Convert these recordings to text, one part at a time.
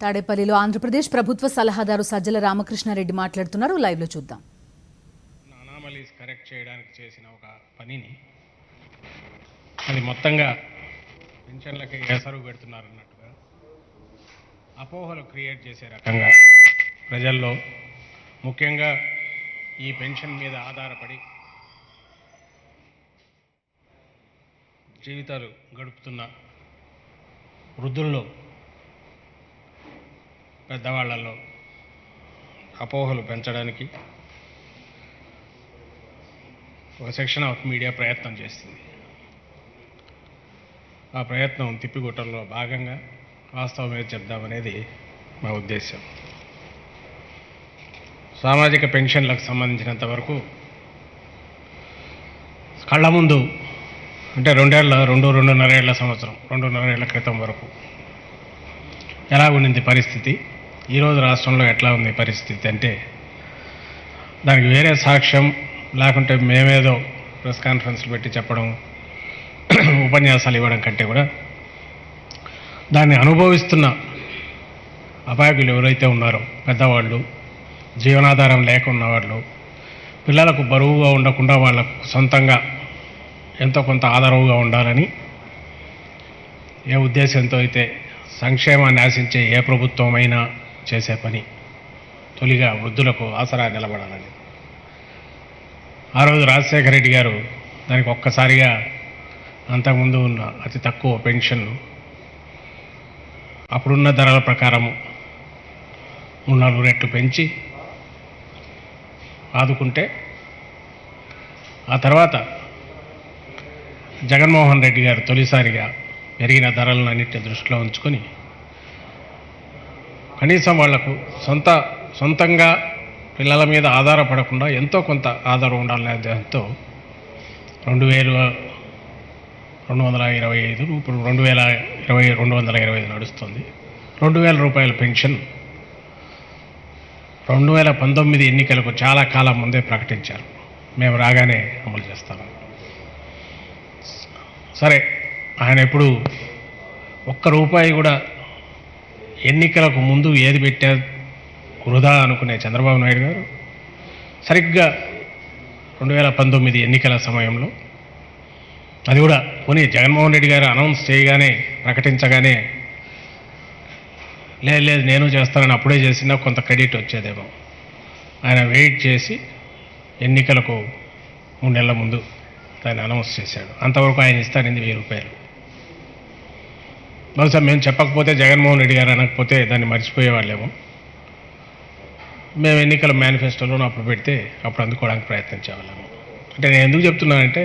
తాడేపల్లిలో ఆంధ్రప్రదేశ్ ప్రభుత్వ సలహాదారు సజ్జల రామకృష్ణారెడ్డి మాట్లాడుతున్నారు. లైవ్ లో చూద్దాం. అనామలీస్ కరెక్ట్ చేయడానికి చేసిన ఒక పనిని అది మొత్తంగా పెన్షన్లకి ఎసరు పెడుతున్నారన్నట్టుగా అపోహలు క్రియేట్ చేసే రకంగా ప్రజల్లో ముఖ్యంగా ఈ పెన్షన్ మీద ఆధారపడి జీవితాలు గడుపుతున్న వృద్ధుల్లో పెద్దవాళ్లలో అపోహలు పెంచడానికి ఒక సెక్షన్ ఆఫ్ మీడియా ప్రయత్నం చేస్తుంది. ఆ ప్రయత్నం తిప్పికొట్టడంలో భాగంగా వాస్తవమే చెప్దామనేది మా ఉద్దేశం. సామాజిక పెన్షన్లకు సంబంధించినంత వరకు కళ్ళ ముందు అంటే 2.5 ఏళ్ల సంవత్సరం 2.5 ఏళ్ల క్రితం వరకు ఎలా ఉండింది పరిస్థితి, ఈరోజు రాష్ట్రంలో ఎట్లా ఉంది పరిస్థితి అంటే దానికి వేరే సాక్ష్యం లేకుంటే మేమేదో ప్రెస్ కాన్ఫరెన్స్లు పెట్టి చెప్పడం ఉపన్యాసాలు ఇవ్వడం కంటే కూడా దాన్ని అనుభవిస్తున్న అపాయకులు ఎవరైతే ఉన్నారో పెద్దవాళ్ళు, జీవనాధారం లేక ఉన్నవాళ్ళు, పిల్లలకు బరువుగా ఉండకుండా వాళ్ళకు సొంతంగా ఎంతో కొంత ఆదరవుగా ఉండాలని ఏ ఉద్దేశంతో అయితే సంక్షేమాన్ని ఆశించే ఏ ప్రభుత్వమైనా చేసే పని తొలిగా వృద్ధులకు ఆసరా నిలబడాలని. ఆ రోజు రాజశేఖర రెడ్డి గారు దానికి ఒక్కసారిగా అంతకుముందు ఉన్న అతి తక్కువ పెన్షన్ అప్పుడున్న ధరల ప్రకారము 3-4 రెట్లు పెంచి ఆదుకుంటే, ఆ తర్వాత జగన్మోహన్ రెడ్డి గారు తొలిసారిగా పెరిగిన ధరలన్నింటినీ దృష్టిలో ఉంచుకొని కనీసం వాళ్లకు సొంతంగా పిల్లల మీద ఆధారపడకుండా ఎంతో కొంత ఆధారం ఉండాలనే ఉద్దేశంతో 2,225 ఇప్పుడు 2,225 నడుస్తుంది. 2,000 రూపాయల పెన్షన్ 2019 ఎన్నికలకు చాలా కాలం ముందే ప్రకటించారు. మేము రాగానే అమలు చేస్తాము. సరే, ఆయన ఎప్పుడు ₹1 కూడా ఎన్నికలకు ముందు ఏది పెట్టారు వృధా అనుకునే చంద్రబాబు నాయుడు గారు సరిగ్గా 2019 ఎన్నికల సమయంలో అది కూడా పోనీ జగన్మోహన్ రెడ్డి గారు అనౌన్స్ చేయగానే ప్రకటించగానే లేదు నేను చేస్తానని అప్పుడే చేసినా కొంత క్రెడిట్ వచ్చేదేమో. ఆయన వెయిట్ చేసి ఎన్నికలకు 3 నెలల ముందు దాన్ని అనౌన్స్ చేశాడు. అంతవరకు ఆయన ఇస్తానింది ₹1000. బహుశా మేము చెప్పకపోతే, జగన్మోహన్ రెడ్డి గారు అనకపోతే దాన్ని మర్చిపోయేవాళ్ళేమో. మేము ఎన్నికల మేనిఫెస్టోలోనూ అప్పుడు పెడితే అప్పుడు అందుకోవడానికి ప్రయత్నించేవాళ్ళము. అంటే నేను ఎందుకు చెప్తున్నానంటే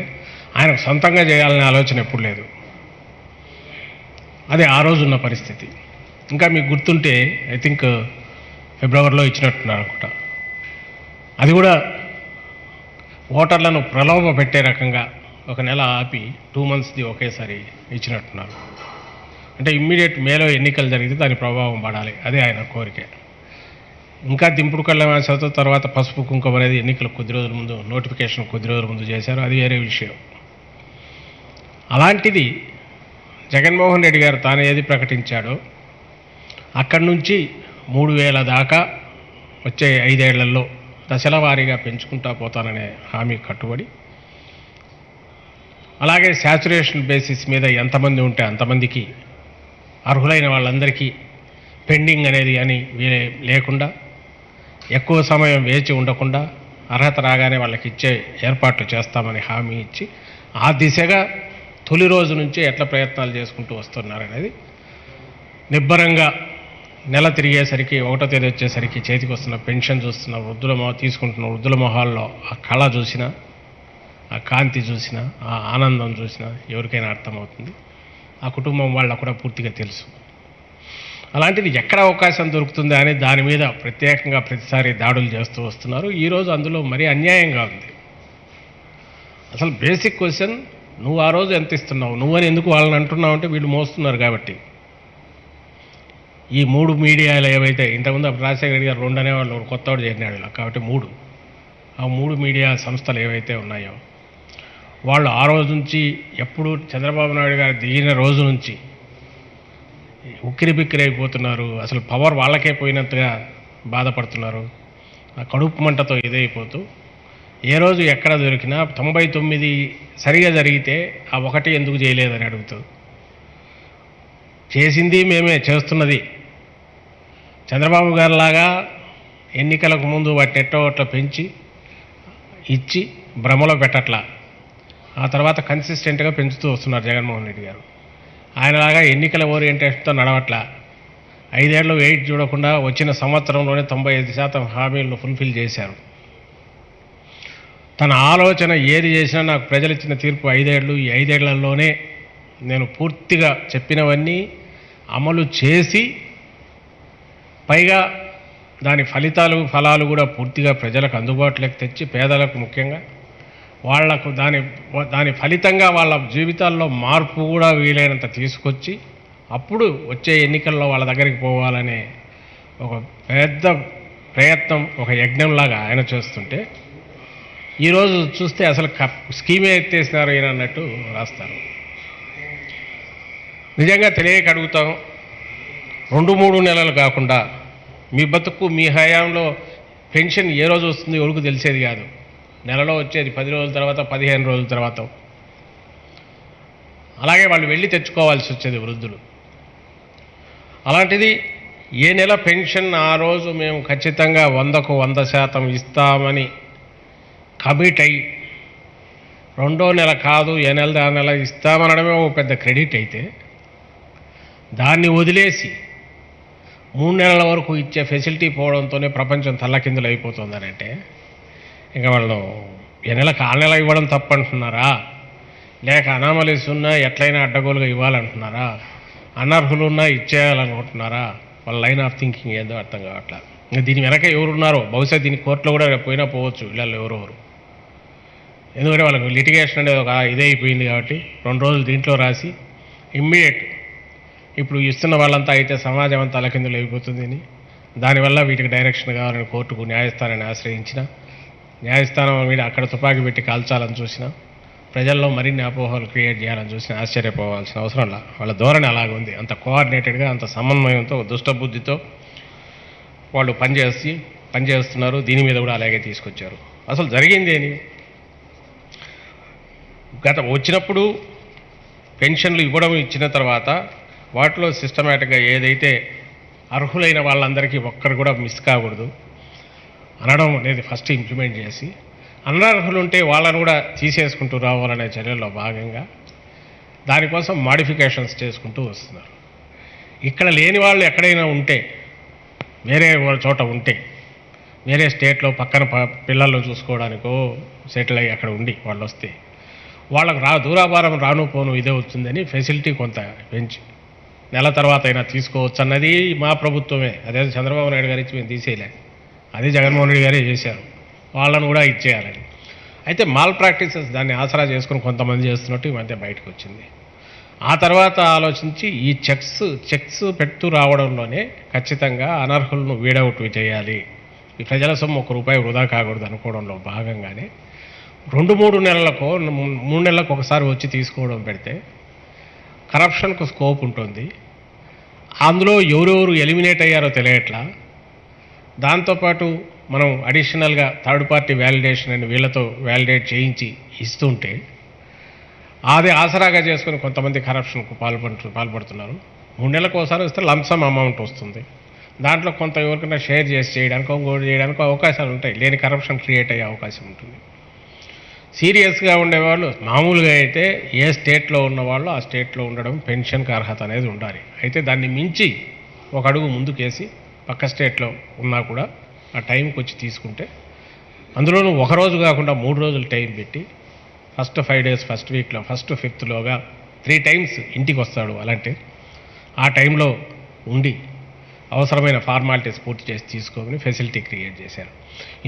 ఆయనకు సొంతంగా చేయాలనే ఆలోచన ఎప్పుడు లేదు. అది ఆ రోజు ఉన్న పరిస్థితి. ఇంకా మీకు గుర్తుంటే ఐ థింక్ ఫిబ్రవరిలో ఇచ్చినట్టున్నారు అనుకుంటా. అది కూడా ఓటర్లను ప్రలోభ పెట్టే రకంగా 1 నెల ఆపి 2 monthsది ఒకేసారి ఇచ్చినట్టున్నారు. అంటే ఇమ్మీడియట్ మేలో ఎన్నికలు జరిగితే దాని ప్రభావం పడాలి, అదే ఆయన కోరిక. ఇంకా దింపుడు కళ్ళ వేసతో తర్వాత పసుపు కుంకుమ అనేది ఎన్నికలు కొద్ది రోజుల ముందు, నోటిఫికేషన్ కొద్ది రోజుల ముందు చేశారు, అది వేరే విషయం. అలాంటిది జగన్మోహన్ రెడ్డి గారు తాను ఏది ప్రకటించాడో అక్కడి నుంచి 3,000 దాకా వచ్చే 5 ఏళ్లలో దశల వారీగా పెంచుకుంటా పోతాననే హామీ కట్టుబడి, అలాగే శాచురేషన్ బేసిస్ మీద ఎంతమంది ఉంటే అంతమందికి అర్హులైన వాళ్ళందరికీ పెండింగ్ అనేది అని లేకుండా, ఎక్కువ సమయం వేచి ఉండకుండా అర్హత రాగానే వాళ్ళకి ఇచ్చే ఏర్పాట్లు చేస్తామని హామీ ఇచ్చి ఆ దిశగా తొలి రోజు నుంచే ఎట్లా ప్రయత్నాలు చేసుకుంటూ వస్తున్నారనేది నిబ్బరంగా నెల తిరిగేసరికి 1వ తేదీ వచ్చేసరికి చేతికి వస్తున్న పెన్షన్ చూస్తున్న తీసుకుంటున్న వృద్ధుల మొహాల్లో ఆ కళ చూసినా, ఆ కాంతి చూసినా, ఆ ఆనందం చూసినా ఎవరికైనా అర్థమవుతుంది. ఆ కుటుంబం వాళ్ళకు కూడా పూర్తిగా తెలుసు. అలాంటిది ఎక్కడ అవకాశం దొరుకుతుంది అని దాని మీద ప్రత్యేకంగా ప్రతిసారి దాడులు చేస్తూ వస్తున్నారు. ఈరోజు అందులో మరీ అన్యాయంగా ఉంది. అసలు బేసిక్ క్వశ్చన్, నువ్వు ఆ రోజు ఎంత ఇస్తున్నావు, నువ్వని ఎందుకు వాళ్ళని అంటున్నావు అంటే వీళ్ళు మోస్తున్నారు కాబట్టి. ఈ 3 మీడియాలు ఏవైతే ఇంతకుముందు రాజశేఖర రెడ్డి గారు 2 అనేవాళ్ళు, కొత్తవాడు చేరినాడు కాబట్టి 3, ఆ 3 మీడియా సంస్థలు ఏవైతే ఉన్నాయో వాళ్ళు ఆ రోజు నుంచి ఎప్పుడు చంద్రబాబు నాయుడు గారు దిగిన రోజు నుంచి ఉక్కిరి బిక్కిరి అయిపోతున్నారు. అసలు పవర్ వాళ్ళకే పోయినట్టుగా బాధపడుతున్నారు. ఆ కడుపు మంటతో ఇదైపోతూ ఏ రోజు ఎక్కడ దొరికినా 99 సరిగా జరిగితే ఆ ఒకటి ఎందుకు చేయలేదని అడుగుతూ, చేసింది మేమే, చేస్తున్నది చంద్రబాబు గారిలాగా ఎన్నికలకు ముందు వాటిని ఎట్టో అట్లా పెంచి ఇచ్చి భ్రమలో పెట్టట్లా. ఆ తర్వాత కన్సిస్టెంట్గా పెంచుతూ వస్తున్నారు జగన్మోహన్ రెడ్డి గారు. ఆయనలాగా ఎన్నికల ఓరియంటేషన్తో నడవట్లా. 5 ఏళ్ళు వెయిట్ చూడకుండా వచ్చిన సంవత్సరంలోనే 95% హామీలను ఫుల్ఫిల్ చేశారు. తన ఆలోచన ఏది చేసినా నాకు ప్రజలు ఇచ్చిన తీర్పు 5 ఏళ్ళు, ఈ 5 ఏళ్లలోనే నేను పూర్తిగా చెప్పినవన్నీ అమలు చేసి పైగా దాని ఫలాలు కూడా పూర్తిగా ప్రజలకు అందుబాటులోకి తెచ్చి పేదలకు ముఖ్యంగా వాళ్లకు దాని ఫలితంగా వాళ్ళ జీవితాల్లో మార్పు కూడా వీలైనంత తీసుకొచ్చి అప్పుడు వచ్చే ఎన్నికల్లో వాళ్ళ దగ్గరికి పోవాలనే ఒక పెద్ద ప్రయత్నం, ఒక యజ్ఞంలాగా ఆయన చేస్తుంటే ఈరోజు చూస్తే అసలు స్కీమే ఎత్తేసినారు ఈయన అన్నట్టు రాస్తారు. నిజంగా తెలియక అడుగుతాం, 2-3 నెలలు కాకుండా మీ బతుకు మీ హయాంలో పెన్షన్ ఏ రోజు వస్తుంది ఎవరికి తెలిసేది కాదు. నెలలో వచ్చేది 10 రోజుల తర్వాత, 15 రోజుల తర్వాత. అలాగే వాళ్ళు వెళ్ళి తెచ్చుకోవాల్సి వచ్చేది వృద్ధులు. అలాంటిది ఏ నెల పెన్షన్ ఆ రోజు మేము ఖచ్చితంగా 100కు 100% ఇస్తామని కమిట్ అయ్యి, రెండో నెల కాదు ఏ నెల ఆ నెల ఇస్తామనడమే ఒక పెద్ద క్రెడిట్ అయితే, దాన్ని వదిలేసి 3 నెలల వరకు ఇచ్చే ఫెసిలిటీ పోవడంతోనే ప్రపంచం తల్లకిందులు అయిపోతుందనంటే ఇంకా వాళ్ళు ఏ నెలకు ఆ నెల ఇవ్వడం తప్పంటున్నారా, లేక అనామలీస్ ఉన్నా ఎట్లయినా అడ్డగోలుగా ఇవ్వాలంటున్నారా, అనర్హులున్నా ఇచ్చేయాలనుకుంటున్నారా? వాళ్ళ లైన్ ఆఫ్ థింకింగ్ ఏదో అర్థం కావట్లా. ఇంకా దీని వెనక ఎవరున్నారో బహుశా దీని కోర్టులో కూడా పోయినా పోవచ్చు వీళ్ళల్లో ఎవరెవరు. ఎందుకంటే వాళ్ళకి లిటిగేషన్ అనేది ఒక ఇదే అయిపోయింది కాబట్టి 2 రోజులు దీంట్లో రాసి ఇమ్మీడియట్ ఇప్పుడు ఇస్తున్న వాళ్ళంతా అయితే సమాజం అంతా తలకిందులు అయిపోతుందని, దానివల్ల వీటికి డైరెక్షన్ కావాలని కోర్టుకు న్యాయస్థానాన్ని ఆశ్రయించిన, న్యాయస్థానం మీద అక్కడ తుపాకీ పెట్టి కాల్చాలని చూసినా, ప్రజల్లో మరిన్ని అపోహలు క్రియేట్ చేయాలని చూసినా ఆశ్చర్యపోవాల్సిన అవసరం లేదు. వాళ్ళ ధోరణి అలాగుంది. అంత కోఆర్డినేటెడ్గా, అంత సమన్వయంతో, దుష్టబుద్ధితో వాళ్ళు పనిచేస్తున్నారు. దీని మీద కూడా అలాగే తీసుకొచ్చారు. అసలు జరిగిందేని, వచ్చినప్పుడు పెన్షన్లు ఇచ్చిన తర్వాత వాటిలో సిస్టమేటిక్గా ఏదైతే అర్హులైన వాళ్ళందరికీ ఒక్కరు కూడా మిస్ కాకూడదు అనడం అనేది ఫస్ట్ ఇంప్లిమెంట్ చేసి, అనర్హులు ఉంటే వాళ్ళను కూడా తీసేసుకుంటూ రావాలనే చర్యల్లో భాగంగా దానికోసం మాడిఫికేషన్స్ చేసుకుంటూ వస్తున్నారు. ఇక్కడ లేని వాళ్ళు ఎక్కడైనా ఉంటే, వేరే చోట ఉంటే, వేరే స్టేట్లో పక్కన పిల్లలను చూసుకోవడానికో సెటిల్ అయ్యి అక్కడ ఉండి వాళ్ళు వస్తే వాళ్ళకు దూరాభారం రాను పోను ఇదే వచ్చిందని ఫెసిలిటీ కొంత పెంచి నెల తర్వాత అయినా తీసుకోవచ్చు అన్నది మా ప్రభుత్వమే. అదే చంద్రబాబు నాయుడు గారు ఇచ్చి మేము తీసేయలే, అది జగన్మోహన్ రెడ్డి గారే చేశారు. వాళ్ళను కూడా ఇచ్చేయాలని. అయితే మాల్ ప్రాక్టీసెస్ దాన్ని ఆసరా చేసుకుని కొంతమంది చేస్తున్నట్టు ఈ మధ్య బయటకు వచ్చింది. ఆ తర్వాత ఆలోచించి ఈ చెక్స్ పెడుతూ రావడంలోనే ఖచ్చితంగా అనర్హులను వీడౌట్ చేయాలి, ఈ ప్రజల సొమ్ము ₹1 వృధా కాకూడదు అనుకోవడంలో భాగంగానే 2-3 నెలలకు 3 నెలలకు ఒకసారి వచ్చి తీసుకోవడం పెడితే కరప్షన్కు స్కోప్ ఉంటుంది. అందులో ఎవరెవరు ఎలిమినేట్ అయ్యారో తెలియట్లా. దాంతోపాటు మనం అడిషనల్గా థర్డ్ పార్టీ వ్యాలిడేషన్ అని వీళ్ళతో వ్యాలిడేట్ చేయించి ఇస్తుంటే అది ఆసరాగా చేసుకుని కొంతమంది కరప్షన్కు పాల్పడుతున్నారు. 3 నెలలకు ఒకసారి వస్తే లంసమ్ అమౌంట్ వస్తుంది. దాంట్లో కొంత ఎవరికైనా షేర్ చేసి చేయడానికి, ఇంకోటి చేయడానికి అవకాశాలు ఉంటాయి. లేని కరప్షన్ క్రియేట్ అయ్యే అవకాశం ఉంటుంది. సీరియస్గా ఉండేవాళ్ళు మామూలుగా అయితే ఏ స్టేట్లో ఉన్నవాళ్ళు ఆ స్టేట్లో ఉండడం, పెన్షన్కి అర్హత అనేది ఉండాలి. అయితే దాన్ని మించి ఒక అడుగు ముందుకేసి పక్క స్టేట్లో ఉన్నా కూడా ఆ టైంకి వచ్చి తీసుకుంటే, అందులోనూ ఒకరోజు కాకుండా 3 రోజులు టైం పెట్టి ఫస్ట్ 5 days ఫస్ట్ వీక్లో ఫస్ట్ 5thలోగా 3 times ఇంటికి వస్తాడు. అలాంటి ఆ టైంలో ఉండి అవసరమైన ఫార్మాలిటీస్ పూర్తి చేసి తీసుకోమని ఫెసిలిటీ క్రియేట్ చేశారు.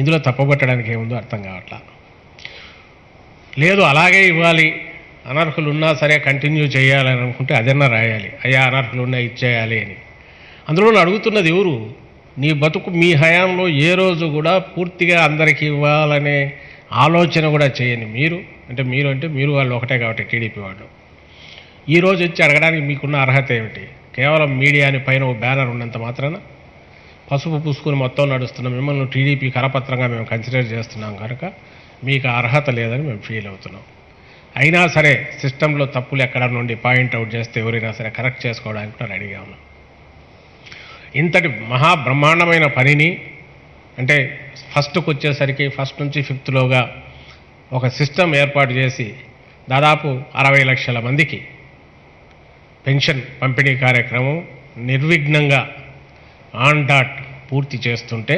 ఇందులో తప్పబట్టడానికి ఏముందో అర్థం కావట్లా. లేదు అలాగే ఇవ్వాలి, అనర్హులు ఉన్నా సరే కంటిన్యూ చేయాలని అనుకుంటే అదన్నా రాయాలి, అయ్యా అనర్హులు ఉన్నా ఇచ్చేయాలి అని. అందులో అడుగుతున్నది ఎవరు? నీ బతుకు మీ హయాంలో ఏ రోజు కూడా పూర్తిగా అందరికీ ఇవ్వాలనే ఆలోచన కూడా చేయని మీరు అంటే మీరు వాళ్ళు ఒకటే కాబట్టి టీడీపీ వాళ్ళు ఈరోజు వచ్చి అడగడానికి మీకున్న అర్హత ఏమిటి? కేవలం మీడియాని పైన ఓ బ్యానర్ ఉన్నంత మాత్రాన పసుపు పూసుకుని మొత్తం నడుస్తున్నాం, మిమ్మల్ని టీడీపీ కరపత్రంగా మేము కన్సిడర్ చేస్తున్నాం కనుక మీకు అర్హత లేదని మేము ఫీల్ అవుతున్నాం. అయినా సరే సిస్టంలో తప్పులు ఎక్కడ నుండి పాయింట్అవుట్ చేస్తే ఎవరైనా సరే కరెక్ట్ చేసుకోవడానికి కూడా రెడీగా ఉన్నాం. ఇంతటి మహాబ్రహ్మాండమైన పనిని అంటే ఫస్ట్కి వచ్చేసరికి ఫస్ట్ నుంచి ఫిఫ్త్లోగా ఒక సిస్టమ్ ఏర్పాటు చేసి దాదాపు 60 లక్షల మందికి పెన్షన్ పంపిణీ కార్యక్రమం నిర్విఘ్నంగా ఆన్ డాట్ పూర్తి చేస్తుంటే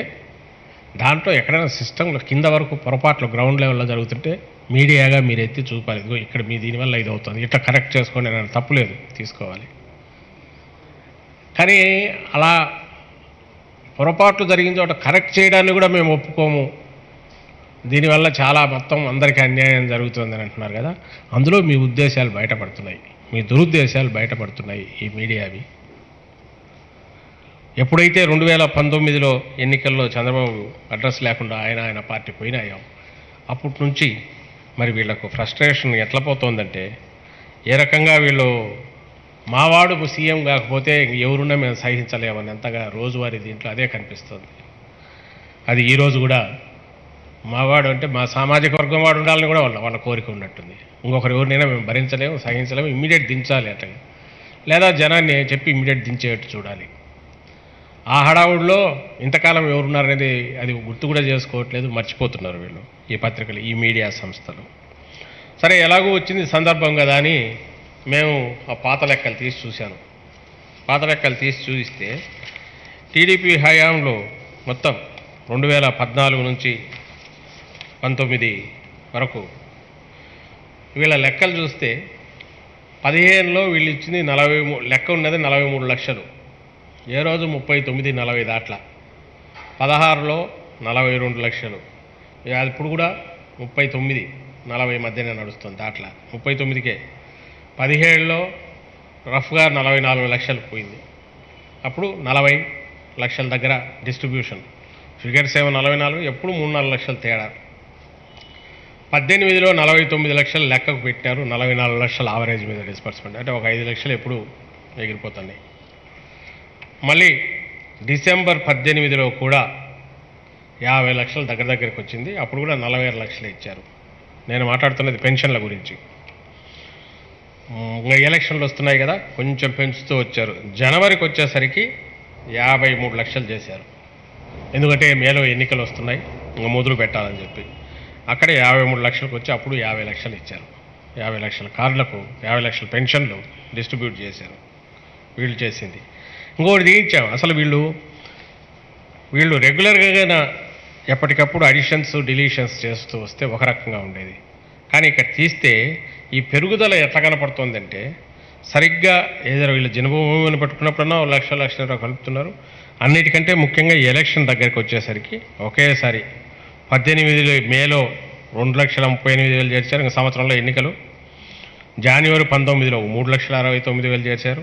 దాంట్లో ఎక్కడైనా సిస్టంలో కింద వరకు పొరపాట్లు గ్రౌండ్ లెవెల్లో జరుగుతుంటే మీడియాగా మీరు ఎత్తి చూపాలి, ఇదిగో ఇక్కడ మీ దీనివల్ల ఇది అవుతుంది, ఇట్లా కరెక్ట్ చేసుకోండి అని తప్పులేదు, తీసుకోవాలి. కానీ అలా పొరపాట్లు జరిగిన చోట కరెక్ట్ చేయడాన్ని కూడా మేము ఒప్పుకోము, దీనివల్ల చాలా మొత్తం అందరికీ అన్యాయం జరుగుతుందని అంటున్నారు కదా, అందులో మీ ఉద్దేశాలు బయటపడుతున్నాయి, మీ దురుద్దేశాలు బయటపడుతున్నాయి ఈ మీడియావి. ఎప్పుడైతే 2019లో ఎన్నికల్లో చంద్రబాబు అడ్రస్ లేకుండా ఆయన పార్టీ పోయినాయో అప్పటి నుంచి మరి వీళ్ళకు ఫ్రస్ట్రేషన్ ఎట్లా పోతుందంటే, ఏ రకంగా వీళ్ళు మావాడు సీఎం కాకపోతే ఎవరున్నా మేము సహించలేమన్నంతగా రోజువారీ దీంట్లో అదే కనిపిస్తుంది. అది ఈరోజు కూడా మావాడు అంటే మా సామాజిక వర్గం వాడు ఉండాలని కూడా వాళ్ళ కోరిక ఉన్నట్టుంది. ఇంకొకరు ఎవరినైనా మేము భరించలేము, సహించలేము, ఇమ్మీడియట్ దించాలి అట్లా, లేదా జనాన్ని చెప్పి ఇమ్మీడియట్ దించేట్టు చూడాలి. ఆ హడావుడిలో ఇంతకాలం ఎవరున్నారనేది అది గుర్తు కూడా చేసుకోవట్లేదు, మర్చిపోతున్నారు వీళ్ళు, ఈ పత్రికలు, ఈ మీడియా సంస్థలు. సరే ఎలాగో వచ్చింది సందర్భం కదా అని మేము ఆ పాత లెక్కలు తీసి చూశాను. పాత లెక్కలు తీసి చూపిస్తే టీడీపీ హయాంలో మొత్తం 2014 నుంచి 19 వరకు వీళ్ళ లెక్కలు చూస్తే 15లో వీళ్ళు ఇచ్చింది 43, లెక్క ఉన్నది 43 లక్షలు, ఏ రోజు 39, 40 దాట్ల. 16లో 42 లక్షలు, అది ఇప్పుడు కూడా 39, 40 మధ్యనే నడుస్తుంది దాట్ల, 39కే. 17లో రఫ్గా 44 లక్షలు పోయింది, అప్పుడు 40 లక్షల దగ్గర డిస్ట్రిబ్యూషన్, ఫిగర్స్ ఏమో 44, ఎప్పుడు 3-4 లక్షలు తేడా. 18లో 49 లక్షలు లెక్కకు పెట్టారు, 44 లక్షల ఆవరేజ్ మీద డిస్బర్స్మెంట్, అంటే ఒక 5 లక్షలు ఎప్పుడు ఎగిరిపోతున్నాయి. మళ్ళీ డిసెంబర్ 18లో కూడా 50 లక్షలు దగ్గరికి వచ్చింది, అప్పుడు కూడా 46 లక్షలు ఇచ్చారు. నేను మాట్లాడుతున్నది పెన్షన్ల గురించి. ఇంకా ఎలక్షన్లు వస్తున్నాయి కదా, కొంచెం పెంచుతూ వచ్చారు. జనవరికి వచ్చేసరికి 53 లక్షలు చేశారు, ఎందుకంటే మేలో ఎన్నికలు వస్తున్నాయి, ఇంకా మొదలు పెట్టాలని చెప్పి. అక్కడే 53 లక్షలకు వచ్చి అప్పుడు 50 లక్షలు ఇచ్చారు. 50 లక్షల కార్డులకు 50 లక్షల పెన్షన్లు డిస్ట్రిబ్యూట్ చేశారు వీళ్ళు చేసింది. ఇంకోటి తీయించాం, అసలు వీళ్ళు రెగ్యులర్గా ఎప్పటికప్పుడు అడిషన్స్ డిలీషన్స్ చేస్తూ వస్తే ఒక రకంగా ఉండేది. కానీ ఇక్కడ తీస్తే ఈ పెరుగుదల ఎట్లా కనపడుతోందంటే, సరిగ్గా ఏదో వీళ్ళు జన్మభూమిని పట్టుకున్నప్పుడన్నా 1 లక్ష కలుపుతున్నారు. అన్నిటికంటే ముఖ్యంగా ఈ ఎలక్షన్ దగ్గరికి వచ్చేసరికి ఒకేసారి 18 మేలో 2,38,000 చేర్చారు, ఇంకా సంవత్సరంలో ఎన్నికలు. జనవరి 19లో 3,69,000 చేర్చారు,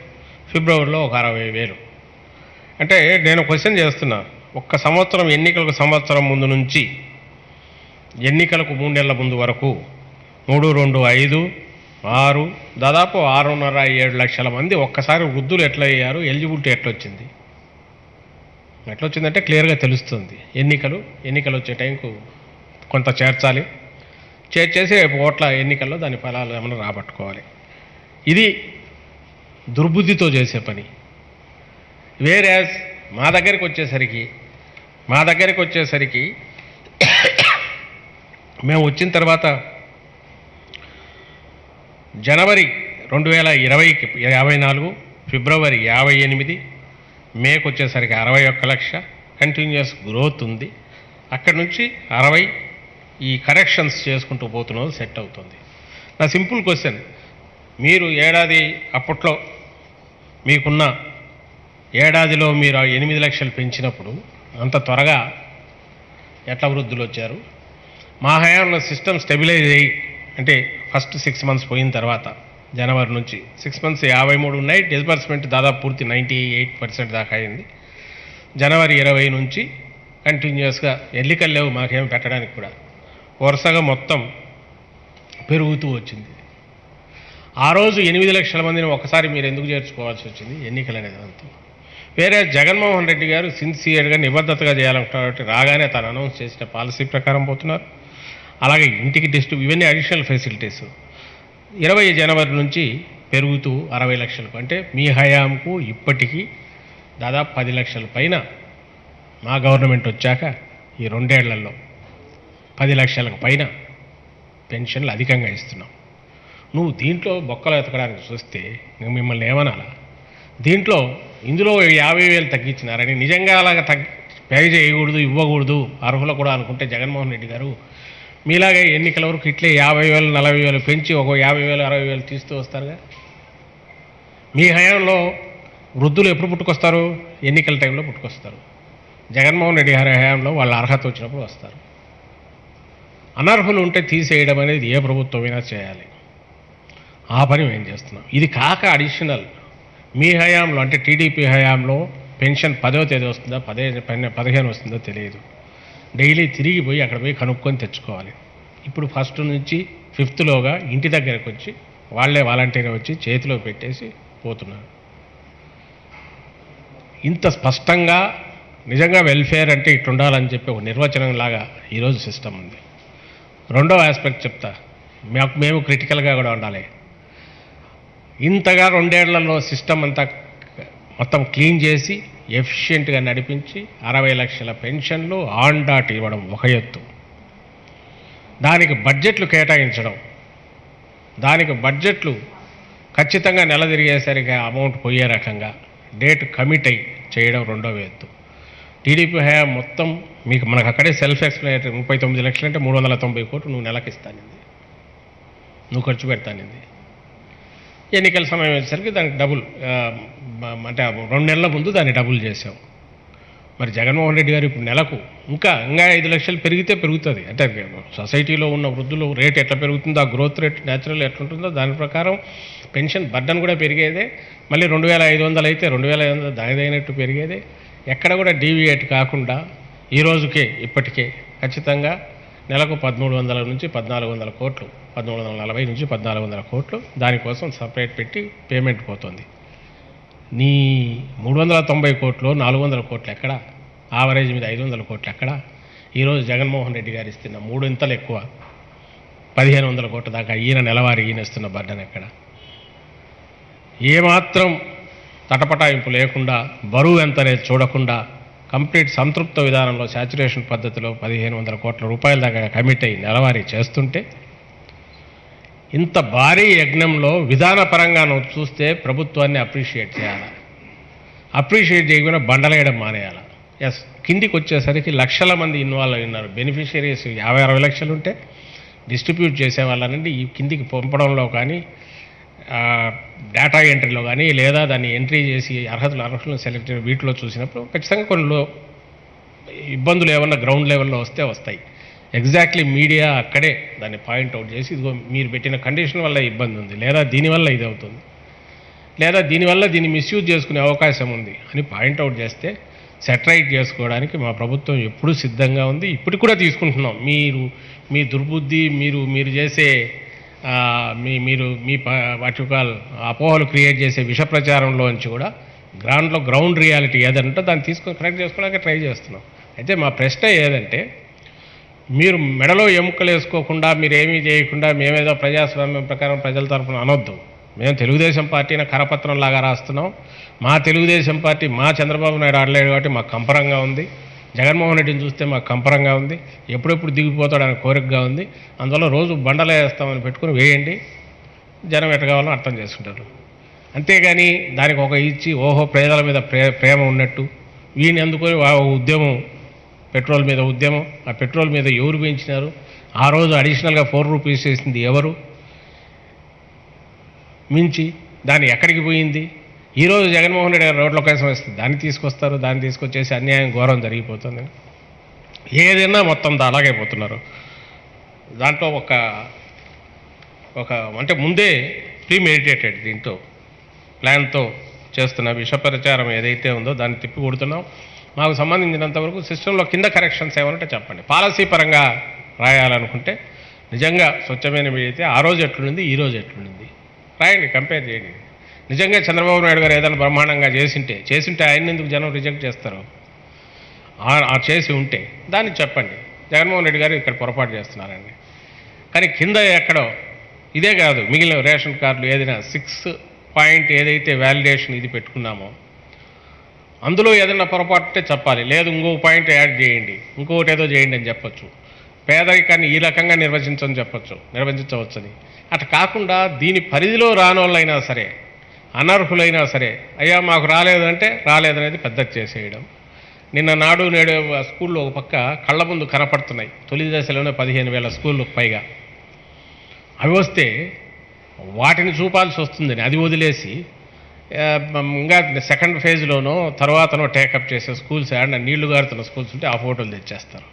ఫిబ్రవరిలో ఒక 60,000. అంటే నేను క్వశ్చన్ చేస్తున్నా, ఒక్క సంవత్సరం ఎన్నికలకు సంవత్సరం ముందు నుంచి ఎన్నికలకు 3 నెలల ముందు వరకు 3, 2, 5, 6, దాదాపు 6.5-7 లక్షల మంది ఒక్కసారి వృద్ధులు ఎట్లా అయ్యారు, ఎలిజిబిలిటీ ఎట్లొచ్చింది ఎట్లొచ్చిందంటే క్లియర్గా తెలుస్తుంది. ఎన్నికలు వచ్చే టైంకు కొంత చేర్చాలి, చేర్చేసి రేపు ఓట్ల ఎన్నికల్లో దాని ఫలాలు ఏమైనా రాబట్టుకోవాలి. ఇది దుర్బుద్ధితో చేసే పని. వేరేస్ మా దగ్గరికి వచ్చేసరికి మేము వచ్చిన తర్వాత జనవరి 2020కి 54, ఫిబ్రవరి 58, మేకు వచ్చేసరికి 61 లక్ష కంటిన్యూస్ గ్రోత్ ఉంది. అక్కడి నుంచి 60 ఈ కరెక్షన్స్ చేసుకుంటూ పోతున్నది సెట్ అవుతుంది. నా సింపుల్ క్వశ్చన్, మీరు ఏడాది అప్పట్లో మీకున్న ఏడాదిలో మీరు 8 లక్షలు పెంచినప్పుడు అంత త్వరగా ఎట్లా వృద్ధులు వచ్చారు? మా హయాంలో సిస్టమ్ స్టెబిలైజ్ అయ్యి, అంటే ఫస్ట్ 6 మంత్స్ పోయిన తర్వాత జనవరి నుంచి 6 మంత్స్ 53 ఉన్నాయి, డిస్బర్స్మెంట్ దాదాపు పూర్తి 98% దాకా అయింది. జనవరి 20 నుంచి కంటిన్యూస్గా ఎన్నికలు లేవు మాకేం పెట్టడానికి కూడా, వరుసగా మొత్తం పెరుగుతూ వచ్చింది. ఆ రోజు 8 లక్షల మందిని ఒకసారి మీరు ఎందుకు చేర్చుకోవాల్సి వచ్చింది ఎన్నికలు అనేది అంతా. వేరే జగన్మోహన్ రెడ్డి గారు సిన్సియర్గా నిబద్ధతగా చేయాలనుకుంటారు కాబట్టి రాగానే తను అనౌన్స్ చేసిన పాలసీ ప్రకారం పోతున్నారు. అలాగే ఇంటికి ఇవన్నీ అడిషనల్ ఫెసిలిటీస్ 20 జనవరి నుంచి పెరుగుతూ 60 లక్షలకు, అంటే మీ హయాంకు ఇప్పటికీ దాదాపు 10 లక్షల పైన మా గవర్నమెంట్ వచ్చాక ఈ 2 ఏళ్లలో 10 లక్షలకు పైన పెన్షన్లు అధికంగా ఇస్తున్నాం. నువ్వు దీంట్లో బొక్కలు ఎతకడానికి చూస్తే మిమ్మల్ని ఏమనాలా? ఇందులో 50,000 తగ్గించినారని నిజంగా అలాగ పే చేయకూడదు, ఇవ్వకూడదు అర్హులు కూడా అనుకుంటే జగన్మోహన్ రెడ్డి గారు మీలాగే ఎన్నికల వరకు ఇట్లే 50,000 40,000 పెంచి ఒక 50,000 60,000 తీస్తూ వస్తారుగా. మీ హయాంలో వృద్ధులు ఎప్పుడు పుట్టుకొస్తారు? ఎన్నికల టైంలో పుట్టుకొస్తారు. జగన్మోహన్ రెడ్డి గారి హయాంలో వాళ్ళ అర్హత వచ్చినప్పుడు వస్తారు. అనర్హులు ఉంటే తీసేయడం అనేది ఏ ప్రభుత్వమైనా చేయాలి. ఆ పని మేము చేస్తున్నాం. ఇది కాక అడిషనల్ మీ హయాంలో అంటే టీడీపీ హయాంలో పెన్షన్ 10వ తేదీ వస్తుందా 15 వస్తుందో తెలియదు. డైలీ తిరిగి పోయి అక్కడ పోయి కనుక్కొని తెచ్చుకోవాలి. ఇప్పుడు 1 నుంచి 5లోగా ఇంటి దగ్గరకు వచ్చి వాళ్ళే వాలంటీర్ వచ్చి చేతిలో పెట్టేసి పోతున్నారు. ఇంత స్పష్టంగా నిజంగా వెల్ఫేర్ అంటే ఇట్లుండాలని చెప్పి ఒక నిర్వచనం లాగా ఈరోజు సిస్టమ్ ఉంది. రెండవ ఆస్పెక్ట్ చెప్తా, మేము క్రిటికల్గా కూడా ఉండాలి. ఇంతగా 2 ఏళ్లలో సిస్టమ్ అంతా మొత్తం క్లీన్ చేసి ఎఫిషియెంట్గా నడిపించి 60 లక్షల పెన్షన్లు ఆన్ డాట్ ఇవ్వడం ఒక ఎత్తు, దానికి బడ్జెట్లు కేటాయించడం, దానికి బడ్జెట్లు ఖచ్చితంగా నెల తిరిగేసరికి అమౌంట్ పోయే రకంగా డేట్ కమిట్ అయి చేయడం రెండవ ఎత్తు. టీడీపీ హయాం మొత్తం మనకు అక్కడే సెల్ఫ్ ఎక్స్ప్లెనేటరీ 39 లక్షలు అంటే 390 కోట్లు నువ్వు నెలకి ఇస్తానింది, నువ్వు ఖర్చు పెడతానింది. ఎన్నికల సమయం వచ్చేసరికి దానికి డబుల్, అంటే 2 నెలల ముందు దాన్ని డబుల్ చేసావు. మరి జగన్మోహన్ రెడ్డి గారు ఇప్పుడు నెలకు ఇంకా 5 లక్షలు పెరిగితే పెరుగుతుంది. అంటే సొసైటీలో ఉన్న వృద్ధులు రేట్ ఎట్లా పెరుగుతుందో, ఆ గ్రోత్ రేట్ న్యాచురల్ ఎట్లుంటుందో దాని ప్రకారం పెన్షన్ బర్డన్ కూడా పెరిగేదే. మళ్ళీ 2,500 అయితే 2,500 దానిదైనట్టు పెరిగేదే. ఎక్కడ కూడా డీవియేట్ కాకుండా ఈ రోజుకే ఇప్పటికే ఖచ్చితంగా నెలకు 1,300 నుంచి 1,400 కోట్లు, 1,340 నుంచి 1,400 కోట్లు దానికోసం సపరేట్ పెట్టి పేమెంట్ పోతుంది. నీ 390 కోట్లు 400 కోట్లు ఎక్కడ? ఆవరేజ్ మీద 500 కోట్లు ఎక్కడ? ఈరోజు జగన్మోహన్ రెడ్డి గారు ఇస్తున్న 3 ఇంతలు ఎక్కువ 1,500 కోట్ల దాకా ఈయన నెలవారీ ఈయన ఇస్తున్న బర్డన్ ఎక్కడ? ఏమాత్రం తటపటాయింపు లేకుండా, బరువు ఎంత అనేది చూడకుండా కంప్లీట్ సంతృప్త విధానంలో శాచురేషన్ పద్ధతిలో 1,500 కోట్ల రూపాయల దాకా కమిట్ అయ్యి నెలవారీ చేస్తుంటే, ఇంత భారీ యజ్ఞంలో విధానపరంగా నువ్వు చూస్తే ప్రభుత్వాన్ని అప్రిషియేట్ చేయాలి. అప్రిషియేట్ చేయకుండా బండలేయడం మానేయాలి. ఎస్, కిందికి వచ్చేసరికి లక్షల మంది ఇన్వాల్వ్ అయి ఉన్నారు. బెనిఫిషియరీస్ 50-60 లక్షలు ఉంటే డిస్ట్రిబ్యూట్ చేసేవాళ్ళనండి ఈ కిందికి పంపడంలో కానీ, డేటా ఎంట్రీలో కానీ, లేదా దాన్ని ఎంట్రీ చేసి అర్హులను సెలెక్ట్ వీటిలో చూసినప్పుడు ఖచ్చితంగా కొన్ని ఇబ్బందులు ఏమన్నా గ్రౌండ్ లెవెల్లో వస్తాయి. ఎగ్జాక్ట్లీ మీడియా అక్కడే దాన్ని పాయింట్అవుట్ చేసి ఇదిగో మీరు పెట్టిన కండిషన్ వల్ల ఇబ్బంది ఉంది, లేదా దీనివల్ల ఇది అవుతుంది, లేదా దీనివల్ల దీన్ని మిస్యూజ్ చేసుకునే అవకాశం ఉంది అని పాయింట్అవుట్ చేస్తే సెటరైట్ చేసుకోవడానికి మా ప్రభుత్వం ఎప్పుడూ సిద్ధంగా ఉంది. ఇప్పటికి కూడా తీసుకుంటున్నాం. మీ దుర్బుద్ధి, మీరు చేసే మీ వాటికాల్ అపోహలు క్రియేట్ చేసే విష ప్రచారంలోంచి కూడా గ్రౌండ్ రియాలిటీ ఏదంటే దాన్ని తీసుకొని కరెక్ట్ చేసుకోవడానికి ట్రై చేస్తున్నాం. అయితే మా ప్రశ్న ఏదంటే, మీరు మెడలో ఎముకలు వేసుకోకుండా, మీరు ఏమీ చేయకుండా మేమేదో ప్రజాస్వామ్యం ప్రకారం ప్రజల తరఫున అనొద్దు. మేము తెలుగుదేశం పార్టీని కరపత్రం లాగా రాస్తున్నాం. మా తెలుగుదేశం పార్టీ మా చంద్రబాబు నాయుడు ఆడలేడు కాబట్టి మాకు కంపరంగా ఉంది. జగన్మోహన్ రెడ్డిని చూస్తే మాకు కంపరంగా ఉంది. ఎప్పుడెప్పుడు దిగిపోతాడని కోరికగా ఉంది. అందువల్ల రోజు బండలే వేస్తామని పెట్టుకుని వేయండి, జనం ఎట్ట కావాలో అర్థం చేసుకుంటారు. అంతేగాని దానికి ఒక ఇచ్చి ఓహో పేదల మీద ప్రేమ ఉన్నట్టు వీని అందుకొని ఉద్యమం, పెట్రోల్ మీద ఉద్యమం, ఆ పెట్రోల్ మీద ఎవరు పెంచినారు? ఆ రోజు అడిషనల్గా 4 రూపీస్ చేసింది ఎవరు? మించి దాన్ని ఎక్కడికి పోయింది? ఈరోజు జగన్మోహన్ రెడ్డి గారు రోడ్ల కోసం వస్తుంది, దాన్ని తీసుకొస్తారు, దాన్ని తీసుకొచ్చేసి అన్యాయం ఘోరం జరిగిపోతుంది. ఏదైనా మొత్తం అలాగైపోతున్నారు. దాంట్లో ఒక అంటే ముందే ప్రీమెడిటేటెడ్ దీంతో ప్లాన్తో చేస్తున్న విష ప్రచారం ఏదైతే ఉందో దాన్ని తిప్పి కొడుతున్నాం. మాకు సంబంధించినంతవరకు సిస్టంలో కింద కరెక్షన్స్ ఏమనంటే చెప్పండి. పాలసీ పరంగా రాయాలనుకుంటే నిజంగా స్వచ్ఛమైన మీడియా అయితే ఆ రోజు ఎట్లుంది, ఈ రోజు ఎట్లుంది, రాయండి, కంపేర్ చేయండి. నిజంగా చంద్రబాబు నాయుడు గారు ఏదైనా బ్రహ్మాండంగా చేసింటే ఆయన ఎందుకు జనం రిజెక్ట్ చేస్తారు? ఆ చేసి ఉంటే దాన్ని చెప్పండి. జగన్మోహన్ రెడ్డి గారు ఇక్కడ పొరపాటు చేస్తున్నారండి. కానీ కింద ఎక్కడో ఇదే కాదు, మిగిలిన రేషన్ కార్డులు ఏదైనా 6 పాయింట్ ఏదైతే వ్యాలిడేషన్ ఇది పెట్టుకున్నామో అందులో ఏదైనా పొరపాటు ఉంటే చెప్పాలి. లేదు ఇంకో పాయింట్ యాడ్ చేయండి, ఇంకొకటి ఏదో చేయండి అని చెప్పొచ్చు. పేదరికాన్ని ఈ రకంగా నిర్వచించవచ్చని. అట్లా కాకుండా దీని పరిధిలో రానోళ్ళైనా సరే, అనర్హులైనా సరే, అయ్యా మాకు రాలేదంటే రాలేదనేది పెద్దది చేసేయడం. నిన్న నాడు నేడు స్కూల్లో ఒక పక్క కళ్ళ ముందు కనపడుతున్నాయి, తొలి దశలోనే 15,000 స్కూళ్ళకు పైగా. అవి వస్తే వాటిని చూపాల్సి వస్తుందని అది వదిలేసి ఇంకా సెకండ్ ఫేజ్లోనో తర్వాతనో టేకప్ చేసే స్కూల్స్ ఏడన్నా నీళ్లు గారుతున్న స్కూల్స్ ఉంటే ఆ ఫోటోలు తెచ్చేస్తారు.